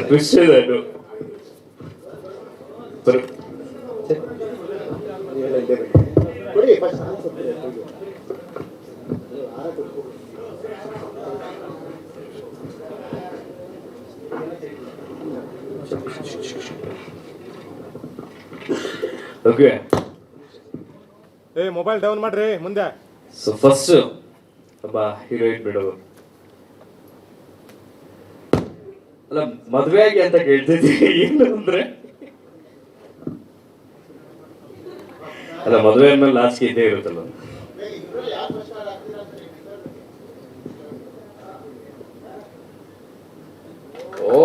Twist ಇದೆ ಅದು. Okay, mobile down ಮಾಡ್ರಿ ಮುಂದೆ. ಸೊ ಫಸ್ಟ್ ಒಬ್ಬ ಹೀರೋಯಿನ್ ಬಿಡೋದು ಅಲ್ಲ, ಮದ್ವೆ ಆಗಿ ಅಂತ ಕೇಳ್ತಿದ್ವಿ. ಏನು ಅಂದ್ರೆ ಅಲ್ಲ, ಮದುವೆ ಅಂದ್ಮೇಲೆ ಲಾಸ್ಟ್ ಇದ್ದೇ ಇರುತ್ತಲ್ಲ. ಓ,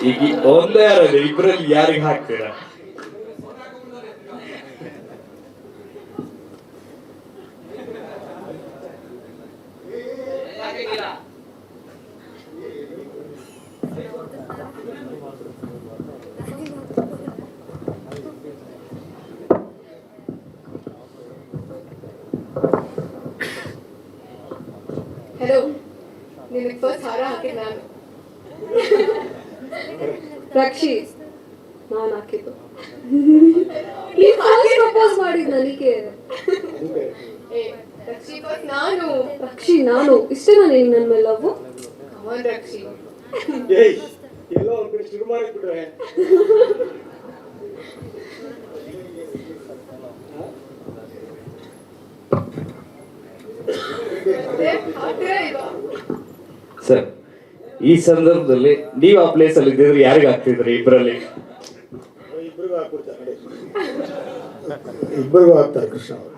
ಈಗ ಒಂದೇ ಯಾರಲ್ಲಿ ಇಬ್ಬರಲ್ಲಿ ಯಾರಿಗೆ ಹಾಕ್ತೀರಾ? ಹಲೋ, ನಿನಗೆ ಫಸ್ಟ್ ಹಾರ ಹಾಕಿದ್ ನಾನು. ರಕ್ಷಿ, ನಾನು ಹಾಕಿದ್ದು. ಪ್ರಪೋಸ್ ಮಾಡಿದ್ ನನಗೆ. ನಾನು ರಕ್ಷಿ, ನಾನು ಇಷ್ಟೇ. ನಾನು ಹೆಂಗ್ ನನ್ನ ಮೇಲೆ ಲವ್? ರಕ್ಷಿ ಎಲ್ಲೋ ಒಂದ್ ಕಡೆ ಶುರು ಮಾಡಿಬಿಟ್ರೆ ಸರ್, ಈ ಸಂದರ್ಭದಲ್ಲಿ ನೀವು ಆ ಪ್ಲೇಸ್ ಅಲ್ಲಿ ಇದ್ದಿದ್ರೆ ಯಾರಿಗೆ ಆಗ್ತಿದ್ರಿ? ಇಬ್ಬರಲ್ಲಿ ಇಬ್ಬರಿಗೂ ಆಗ್ತಾರೆ ಕೃಷ್ಣ ಅವರು.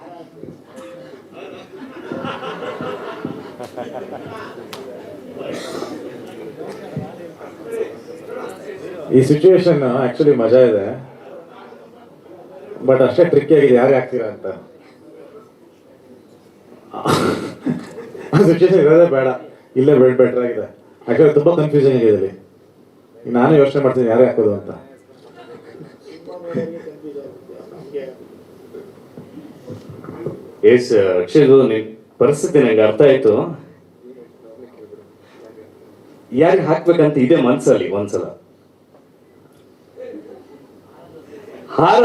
ಈ ಸಿಚುವೇಶನ್ ಆಕ್ಚುಲಿ ಮಜಾ ಇದೆ, ಬಟ್ ಅಷ್ಟೇ ಟ್ರಿಕ್ಕಿ ಆಗಿದೆ ಯಾರೇ ಆಗ್ತೀರಾ ಅಂತ. ಆ ಸಿಚುವೇಶನ್ ಇರೋದೇ ಬೇಡ, ಇಲ್ಲೇ ಬೆಟರ್ ಆಗಿದೆ. ಆಕ್ಚುಲಿ ತುಂಬಾ ಕನ್ಫ್ಯೂಷನ್ ಆಗಿದೆ ಇಲ್ಲಿ. ನಾನು ಯೋಚನೆ ಮಾಡ್ತೀನಿ ಯಾರೇ ಹಾಕೋದು ಅಂತ. ಎಸ್ ಅಕ್ಷಯ್, ನಿನ್ ಪರಿಸ್ಥಿತಿ ನಂಗೆ ಅರ್ಥ ಆಯ್ತು. ಯಾರಿಗೆ ಹಾಕ್ಬೇಕಂತ ಇದೆ ಮನ್ಸಲ್ಲಿ ಒಂದ್ಸಲ. ಹಾರ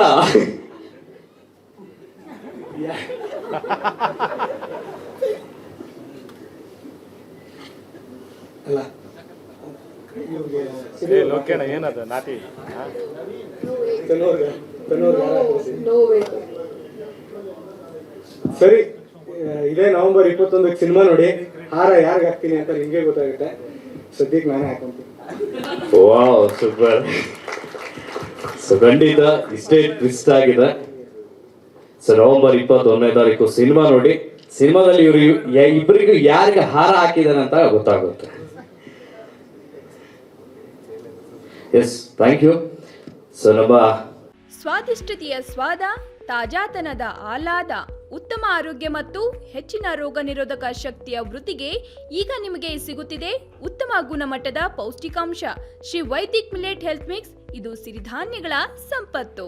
ಅಲ್ಲ ಲೋಕೇಣ ಏನದು ನಾಟಿ ಸರಿ. ಇದೇ ನವೆಂಬರ್ 21 ಸಿನಿಮಾ ನೋಡಿ ಹಾರ ಯಾರಿಗೆ ಹಾಕ್ತೀನಿ ಅಂತ ನಿಮ್ಗೆ ಗೊತ್ತಾಗುತ್ತೆ. ಸದ್ಯಕ್ಕೆ ನಾನೇ ಹಾಕೊಂತೀನಿ. Wow, super. ಸೊ ಖಂಡಿತ ಇಷ್ಟೇ ಟ್ವಿಸ್ಟ್ ಆಗಿದೆ. ಸೊ ನವೆಂಬರ್ 21ನೇ ತಾರೀಕು ಸಿನಿಮಾ ನೋಡಿ. ಸಿನಿಮಾದಲ್ಲಿ ಇವರು ಇಬ್ಬರಿಗೂ ಯಾರಿಗೆ ಹಾರ ಹಾಕಿದಾನೆ ಅಂತ ಗೊತ್ತಾಗುತ್ತೆ. S, thank you. ಸೊ ನಮ್ಮ ಸ್ವಾದಿಷ್ಟತೆಯ ಸ್ವಾದ, ತಾಜಾತನದ ಆಹ್ಲಾದ, ಉತ್ತಮ ಆರೋಗ್ಯ ಮತ್ತು ಹೆಚ್ಚಿನ ರೋಗ ನಿರೋಧಕ ಶಕ್ತಿಯ ವೃದ್ಧಿಗೆ ಈಗ ನಿಮಗೆ ಸಿಗುತ್ತಿದೆ ಉತ್ತಮ ಗುಣಮಟ್ಟದ ಪೌಷ್ಟಿಕಾಂಶ Shri Vaidik millet health mix. ಇದು ಸಿರಿಧಾನ್ಯಗಳ ಸಂಪತ್ತು.